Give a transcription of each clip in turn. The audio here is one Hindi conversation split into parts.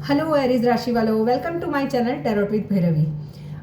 हेलो एरीज राशि वालों, welcome to my channel tarot with Bhairavi.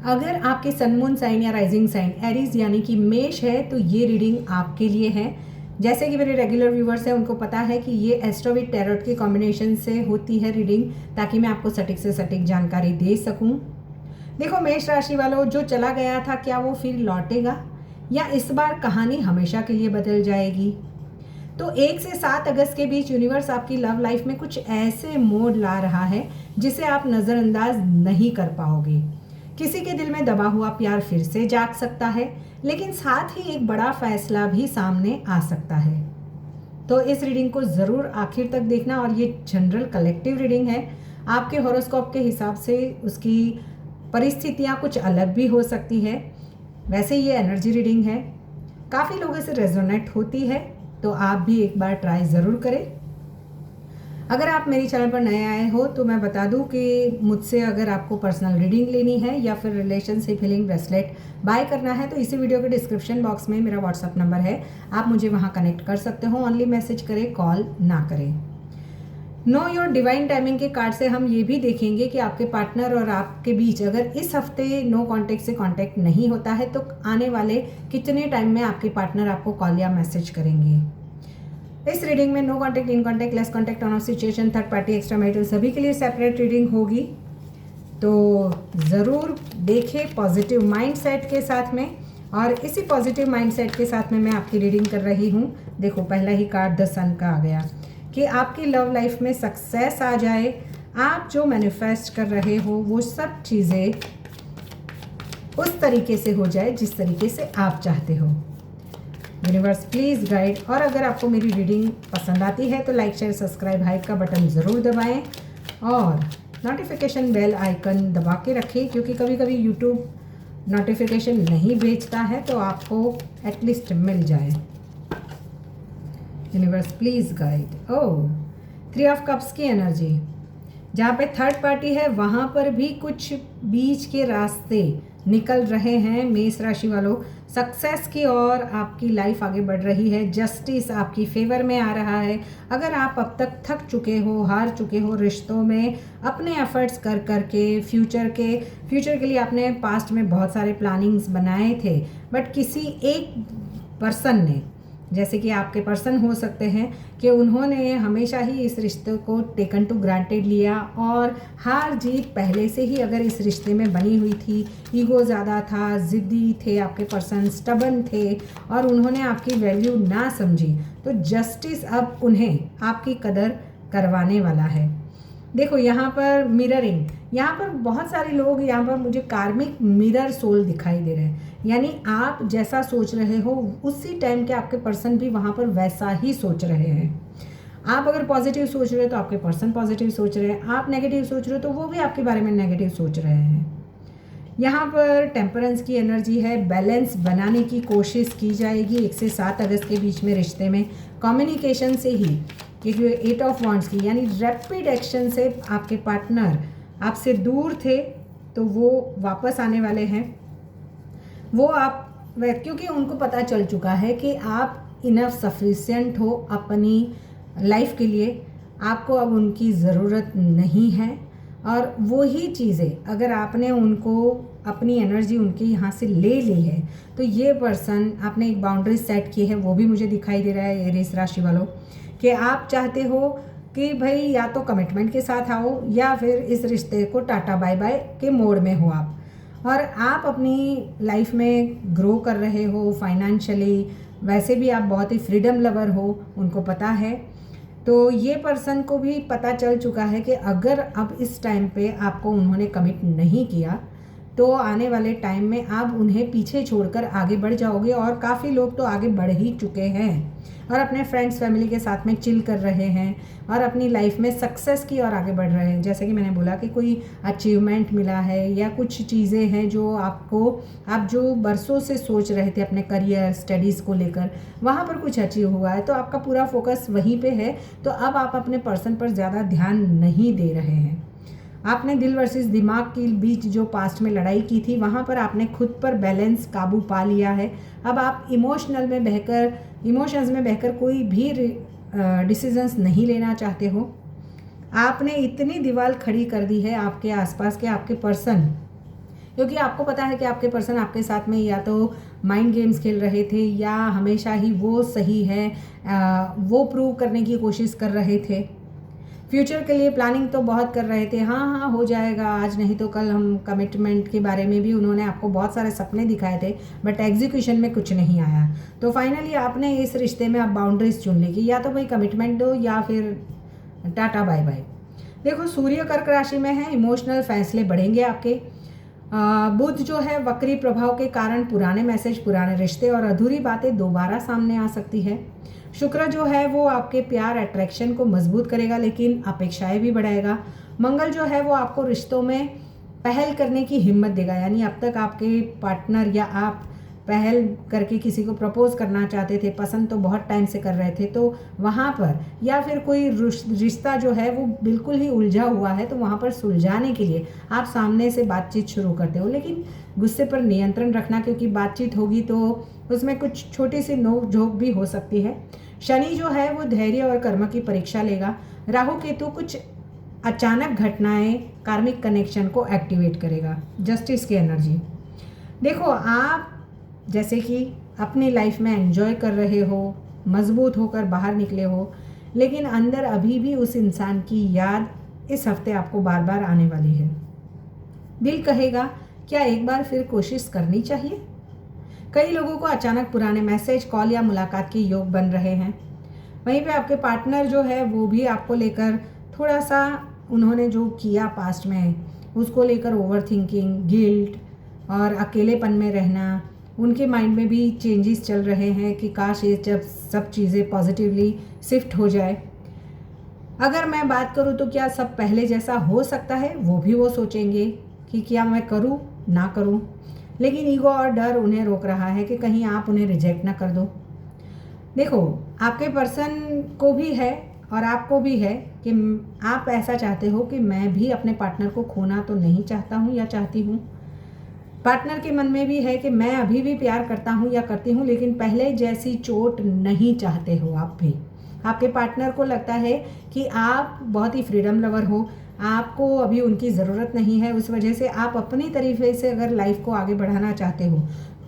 अगर आपके सन मून साइन या राइजिंग साइन एरीज यानी कि मेष है तो ये रीडिंग आपके लिए है। जैसे कि मेरे रेगुलर व्यूवर्स हैं उनको पता है कि ये एस्ट्रो विद टैरोट की कॉम्बिनेशन से होती है रीडिंग, ताकि मैं आपको सटीक से सटीक जानकारी दे सकूं। देखो मेष राशि वालों, जो चला गया था क्या वो फिर लौटेगा या इस बार कहानी हमेशा के लिए बदल जाएगी? तो 1 से 7 अगस्त के बीच यूनिवर्स आपकी लव लाइफ में कुछ ऐसे मोड़ ला रहा है जिसे आप नज़रअंदाज नहीं कर पाओगे। किसी के दिल में दबा हुआ प्यार फिर से जाग सकता है, लेकिन साथ ही एक बड़ा फैसला भी सामने आ सकता है। तो इस रीडिंग को ज़रूर आखिर तक देखना। और ये जनरल कलेक्टिव रीडिंग है, आपके हॉरोस्कोप के हिसाब से उसकी परिस्थितियाँ कुछ अलग भी हो सकती है। वैसे ये एनर्जी रीडिंग है, काफ़ी लोगों से रेजोनेट होती है, तो आप भी एक बार ट्राई ज़रूर करें। अगर आप मेरे चैनल पर नए आए हो तो मैं बता दूं कि मुझसे अगर आपको पर्सनल रीडिंग लेनी है या फिर रिलेशनशिप हीलिंग ब्रेसलेट बाय करना है तो इसी वीडियो के डिस्क्रिप्शन बॉक्स में मेरा व्हाट्सअप नंबर है, आप मुझे वहां कनेक्ट कर सकते हो। ओनली मैसेज करें, कॉल ना करें। नो योर डिवाइन टाइमिंग के कार्ड से हम ये भी देखेंगे कि आपके पार्टनर और आपके बीच अगर इस हफ्ते नो कांटेक्ट से कांटेक्ट नहीं होता है तो आने वाले कितने टाइम में आपके पार्टनर आपको कॉल या मैसेज करेंगे। इस रीडिंग में no contact, in contact, less contact, on off situation, third party, extra marital सभी के लिए सेपरेट रीडिंग होगी, तो ज़रूर देखें पॉजिटिव माइंडसेट के साथ में। और इसी पॉजिटिव माइंडसेट के साथ में मैं आपकी रीडिंग कर रही हूँ। देखो पहला ही कार्ड द सन का आ गया कि आपकी लव लाइफ में सक्सेस आ जाए, आप जो मैनिफेस्ट कर रहे हो वो सब चीज़ें उस तरीके से हो जाए जिस तरीके से आप चाहते हो। Universe please guide. और अगर आपको मेरी रीडिंग पसंद आती है तो लाइक, शेयर, सब्सक्राइब, हाइप का बटन ज़रूर दबाएं और नोटिफिकेशन बेल आइकन दबा के रखें, क्योंकि कभी कभी यूट्यूब नोटिफिकेशन नहीं भेजता है, तो आपको एटलीस्ट मिल जाए। Universe please guide. Oh, 3 of cups की एनर्जी, जहाँ पे थर्ड पार्टी है वहाँ पर भी कुछ बीच के रास्ते निकल रहे हैं मेष राशि वालों। सक्सेस की ओर आपकी लाइफ आगे बढ़ रही है, जस्टिस आपकी फेवर में आ रहा है। अगर आप अब तक थक चुके हो, हार चुके हो रिश्तों में, अपने एफर्ट्स कर कर के फ्यूचर के लिए आपने पास्ट में बहुत सारे प्लानिंग्स बनाए थे, बट किसी एक पर्सन ने, जैसे कि आपके पर्सन हो सकते हैं कि उन्होंने हमेशा ही इस रिश्ते को टेकन टू ग्रांटेड लिया और हार जीत पहले से ही अगर इस रिश्ते में बनी हुई थी। ईगो ज़्यादा था, ज़िद्दी थे आपके पर्सन, स्टबन थे और उन्होंने आपकी वैल्यू ना समझी, तो जस्टिस अब उन्हें आपकी कदर करवाने वाला है। देखो यहाँ पर मिररिंग, यहाँ पर बहुत सारे लोग, यहाँ पर मुझे कार्मिक मिरर सोल दिखाई दे रहे हैं, यानी आप जैसा सोच रहे हो उसी टाइम के आपके पर्सन भी वहाँ पर वैसा ही सोच रहे हैं। आप अगर पॉजिटिव सोच रहे हो तो आपके पर्सन पॉजिटिव सोच रहे हैं, आप नेगेटिव सोच रहे हो तो वो भी आपके बारे में नेगेटिव सोच रहे हैं। यहाँ पर टेम्परेंस की एनर्जी है, बैलेंस बनाने की कोशिश की जाएगी 1 से 7 अगस्त के बीच में रिश्ते में। कम्युनिकेशन से ही, क्योंकि 8 ऑफ वॉन्ड्स की यानी रैपिड एक्शन से आपके पार्टनर आपसे दूर थे तो वो वापस आने वाले हैं। वो आप, क्योंकि उनको पता चल चुका है कि आप इनफ सफिशिएंट हो अपनी लाइफ के लिए, आपको अब उनकी ज़रूरत नहीं है। और वही चीज़ें अगर आपने उनको अपनी एनर्जी उनके यहाँ से ले ली है तो ये पर्सन, आपने एक बाउंड्री सेट की है, वो भी मुझे दिखाई दे रहा है एरीज राशि वालों, कि आप चाहते हो कि भाई या तो कमिटमेंट के साथ आओ या फिर इस रिश्ते को टाटा बाय बाय के मोड में हो आप। और आप अपनी लाइफ में ग्रो कर रहे हो फाइनेंशियली, वैसे भी आप बहुत ही फ्रीडम लवर हो, उनको पता है। तो ये पर्सन को भी पता चल चुका है कि अगर अब इस टाइम पे आपको उन्होंने कमिट नहीं किया तो आने वाले टाइम में आप उन्हें पीछे छोड़कर आगे बढ़ जाओगे। और काफ़ी लोग तो आगे बढ़ ही चुके हैं और अपने फ्रेंड्स फैमिली के साथ में चिल कर रहे हैं और अपनी लाइफ में सक्सेस की ओर आगे बढ़ रहे हैं। जैसे कि मैंने बोला कि कोई अचीवमेंट मिला है या कुछ चीज़ें हैं जो आप जो बरसों से सोच रहे थे अपने करियर स्टडीज़ को लेकर, वहाँ पर कुछ अचीव हुआ है तो आपका पूरा फोकस वहीं पे है। तो अब आप अपने पर्सन पर ज़्यादा ध्यान नहीं दे रहे हैं। आपने दिल वर्सेस दिमाग के बीच जो पास्ट में लड़ाई की थी वहाँ पर आपने खुद पर बैलेंस काबू पा लिया है। अब आप इमोशंस में बहकर कोई भी डिसीजंस नहीं लेना चाहते हो। आपने इतनी दीवार खड़ी कर दी है आपके आसपास के आपके पर्सन, क्योंकि आपको पता है कि आपके पर्सन आपके साथ में या तो माइंड गेम्स खेल रहे थे या हमेशा ही वो सही है वो प्रूव करने की कोशिश कर रहे थे। फ्यूचर के लिए प्लानिंग तो बहुत कर रहे थे, हाँ हाँ हो जाएगा आज नहीं तो कल। हम कमिटमेंट के बारे में भी उन्होंने आपको बहुत सारे सपने दिखाए थे, बट एग्जीक्यूशन में कुछ नहीं आया। तो फाइनली आपने इस रिश्ते में आप बाउंड्रीज चुन ली कि या तो भाई कमिटमेंट दो या फिर टाटा बाय बाय। देखो सूर्य कर्क राशि में है, इमोशनल फैसले बढ़ेंगे आपके। बुध जो है वक्री प्रभाव के कारण पुराने मैसेज, पुराने रिश्ते और अधूरी बातें दोबारा सामने आ सकती है। शुक्र जो है वो आपके प्यार अट्रैक्शन को मजबूत करेगा लेकिन अपेक्षाएं भी बढ़ाएगा। मंगल जो है वो आपको रिश्तों में पहल करने की हिम्मत देगा, यानी अब तक आपके पार्टनर या आप पहल करके किसी को प्रपोज करना चाहते थे, पसंद तो बहुत टाइम से कर रहे थे, तो वहाँ पर या फिर कोई रिश्ता जो है वो बिल्कुल ही उलझा हुआ है, तो वहाँ पर सुलझाने के लिए आप सामने से बातचीत शुरू करते हो। लेकिन गुस्से पर नियंत्रण रखना, क्योंकि बातचीत होगी तो उसमें कुछ छोटी सी नोक झोंक भी हो सकती है। शनि जो है वो धैर्य और कर्म की परीक्षा लेगा। राहु केतु कुछ अचानक घटनाएं कार्मिक कनेक्शन को एक्टिवेट करेगा। जस्टिस की एनर्जी, देखो आप जैसे कि अपनी लाइफ में एंजॉय कर रहे हो, मजबूत होकर बाहर निकले हो, लेकिन अंदर अभी भी उस इंसान की याद इस हफ्ते आपको बार बार आने वाली है। दिल कहेगा क्या एक बार फिर कोशिश करनी चाहिए। कई लोगों को अचानक पुराने मैसेज, कॉल या मुलाकात के योग बन रहे हैं। वहीं पे आपके पार्टनर जो है वो भी आपको लेकर थोड़ा सा उन्होंने जो किया पास्ट में उसको लेकर ओवर थिंकिंग, गिल्ट और अकेलेपन में रहना, उनके माइंड में भी चेंजेस चल रहे हैं कि काश ये जब सब चीज़ें पॉजिटिवली शिफ्ट हो जाए। अगर मैं बात करूँ तो क्या सब पहले जैसा हो सकता है, वो भी वो सोचेंगे कि क्या मैं करूँ ना करूँ, लेकिन ईगो और डर उन्हें रोक रहा है कि कहीं आप उन्हें रिजेक्ट ना कर दो। देखो आपके पर्सन को भी है और आपको भी है कि आप ऐसा चाहते हो कि मैं भी अपने पार्टनर को खोना तो नहीं चाहता हूँ या चाहती हूँ। पार्टनर के मन में भी है कि मैं अभी भी प्यार करता हूँ या करती हूँ, लेकिन पहले जैसी चोट नहीं चाहते हो आप भी। आपके पार्टनर को लगता है कि आप बहुत ही फ्रीडम लवर हो, आपको अभी उनकी ज़रूरत नहीं है, उस वजह से आप अपनी तरीके से अगर लाइफ को आगे बढ़ाना चाहते हो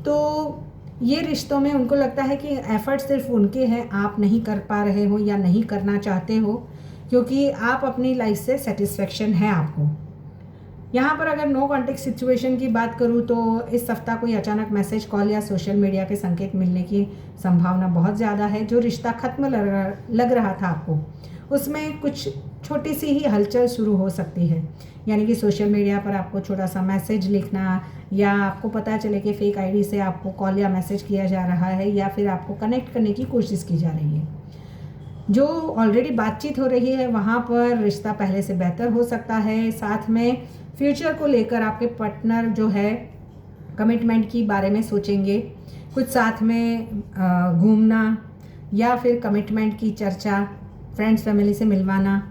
तो ये रिश्तों में उनको लगता है कि एफर्ट सिर्फ उनके हैं, आप नहीं कर पा रहे हो या नहीं करना चाहते हो, क्योंकि आप अपनी लाइफ से सेटिस्फेक्शन है आपको। यहाँ पर अगर नो कॉन्टेक्ट सिचुएशन की बात करूँ तो इस सप्ताह कोई अचानक मैसेज, कॉल या सोशल मीडिया के संकेत मिलने की संभावना बहुत ज़्यादा है। जो रिश्ता खत्म लग रहा था आपको, उसमें कुछ छोटी सी ही हलचल शुरू हो सकती है, यानी कि सोशल मीडिया पर आपको छोटा सा मैसेज लिखना या आपको पता चले कि फेक आईडी से आपको कॉल या मैसेज किया जा रहा है या फिर आपको कनेक्ट करने की कोशिश की जा रही है। जो ऑलरेडी बातचीत हो रही है वहाँ पर रिश्ता पहले से बेहतर हो सकता है। साथ में फ्यूचर को लेकर आपके पार्टनर जो है कमिटमेंट की बारे में सोचेंगे, कुछ साथ में घूमना या फिर कमिटमेंट की चर्चा, फ्रेंड्स फैमिली से मिलवाना।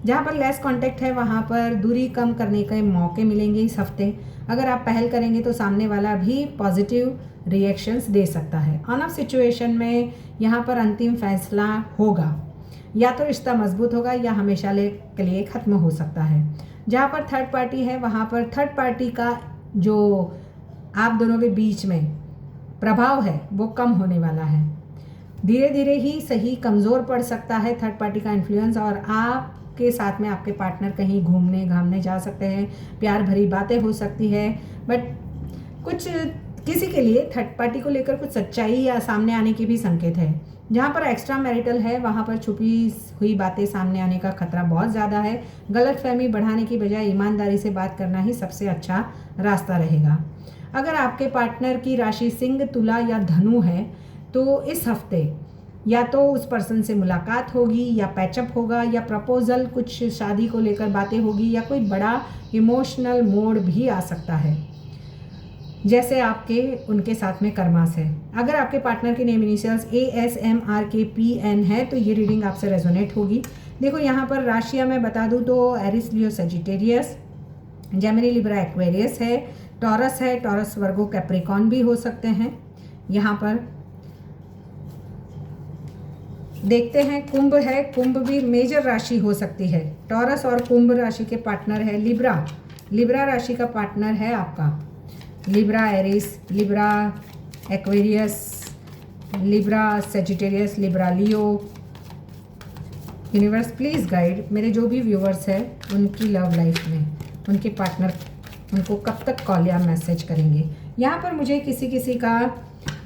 जहाँ पर लेस कांटेक्ट है वहाँ पर दूरी कम करने के मौके मिलेंगे इस हफ्ते। अगर आप पहल करेंगे तो सामने वाला भी पॉजिटिव रिएक्शंस दे सकता है। ऑन ऑफ सिचुएशन में यहाँ पर अंतिम फैसला होगा, या तो रिश्ता मजबूत होगा या हमेशा के लिए ख़त्म हो सकता है। जहाँ पर थर्ड पार्टी है वहाँ पर थर्ड पार्टी का जो आप दोनों के बीच में प्रभाव है वो कम होने वाला है। धीरे धीरे ही सही कमज़ोर पड़ सकता है थर्ड पार्टी का इन्फ्लुएंस, और आपके साथ में आपके पार्टनर कहीं घूमने घामने जा सकते हैं, प्यार भरी बातें हो सकती है, बट कुछ किसी के लिए थर्ड पार्टी को लेकर कुछ सच्चाई या सामने आने के भी संकेत है। जहाँ पर एक्स्ट्रा मैरिटल है वहाँ पर छुपी हुई बातें सामने आने का खतरा बहुत ज़्यादा है। गलतफहमी बढ़ाने की बजाय ईमानदारी से बात करना ही सबसे अच्छा रास्ता रहेगा। अगर आपके पार्टनर की राशि सिंह, तुला या धनु है तो इस हफ्ते या तो उस पर्सन से मुलाकात होगी या पैचअप होगा या प्रपोजल, कुछ शादी को लेकर बातें होगी या कोई बड़ा इमोशनल मोड भी आ सकता है, जैसे आपके उनके साथ में कर्मास है। अगर आपके पार्टनर के नेम इनिशियल्स ASMRKPN है तो ये रीडिंग आपसे रेजोनेट होगी। देखो यहाँ पर राशियाँ मैं बता दूँ तो एरिस, लियो, सजिटेरियस, जेमिनी, लिब्रा, एक्वेरियस है, टॉरस है, टॉरस, वर्गो, कैप्रिकॉन भी हो सकते हैं। यहाँ पर देखते हैं कुंभ है, कुंभ भी मेजर राशि हो सकती है। टॉरस और कुंभ राशि के पार्टनर है लिब्रा, लिब्रा राशि का पार्टनर है आपका Libra Aries, Libra Aquarius, Libra Sagittarius, Libra Leo. Universe please guide मेरे जो भी व्यूवर्स हैं उनकी लव लाइफ में उनके पार्टनर उनको कब तक कॉल या मैसेज करेंगे। यहाँ पर मुझे किसी का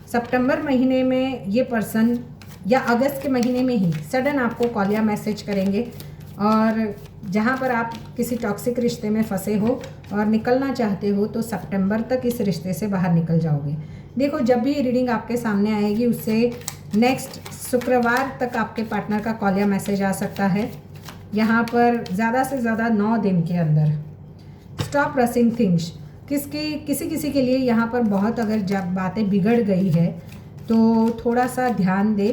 सितंबर महीने में ये पर्सन या अगस्त के महीने में ही सडन आपको कॉल या मैसेज करेंगे, और जहाँ पर आप किसी टॉक्सिक रिश्ते में फंसे हो और निकलना चाहते हो तो सितंबर तक इस रिश्ते से बाहर निकल जाओगे। देखो जब भी रीडिंग आपके सामने आएगी उससे नेक्स्ट शुक्रवार तक आपके पार्टनर का कॉल या मैसेज आ सकता है। यहाँ पर ज़्यादा से ज़्यादा 9 दिन के अंदर। स्टॉप रसिंग थिंग्स, किसी के लिए यहाँ पर बहुत अगर जब बातें बिगड़ गई है तो थोड़ा सा ध्यान दे।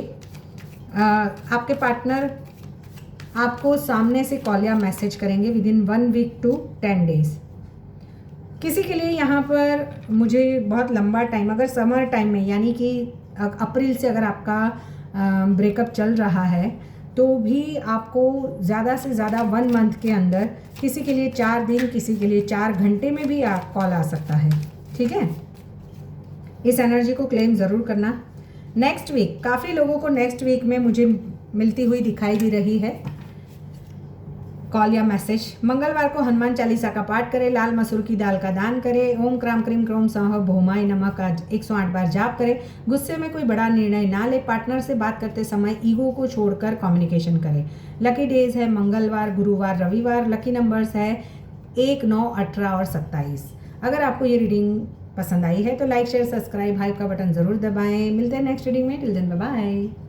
आपके पार्टनर आपको सामने से कॉल या मैसेज करेंगे within 1 week to 10 days. किसी के लिए यहाँ पर मुझे बहुत लंबा टाइम, अगर समर टाइम में यानी कि अप्रैल से अगर आपका ब्रेकअप चल रहा है तो भी आपको ज़्यादा से ज़्यादा 1 मंथ के अंदर किसी के लिए 4 दिन, किसी के लिए 4 घंटे में भी आप कॉल आ सकता है। ठीक है, इस एनर्जी को क्लेम ज़रूर करना। नेक्स्ट वीक, काफ़ी लोगों को नेक्स्ट वीक में मुझे मिलती हुई दिखाई दे रही है कॉल या मैसेज। मंगलवार को हनुमान चालीसा का पाठ करें, लाल मसूर की दाल का दान करें, ओम क्राम क्रीम क्रोम सह भौमाय नमः का 108 बार जाप करें। गुस्से में कोई बड़ा निर्णय ना ले। पार्टनर से बात करते समय ईगो को छोड़कर कम्युनिकेशन करें। लकी डेज है मंगलवार, गुरुवार, रविवार। लकी नंबर्स है 1, 9, 18 और 27। अगर आपको ये रीडिंग पसंद आई है तो लाइक शेयर सब्सक्राइब हाई का बटन ज़रूर दबाएं। मिलते हैं नेक्स्ट रीडिंग में। Till then bye bye.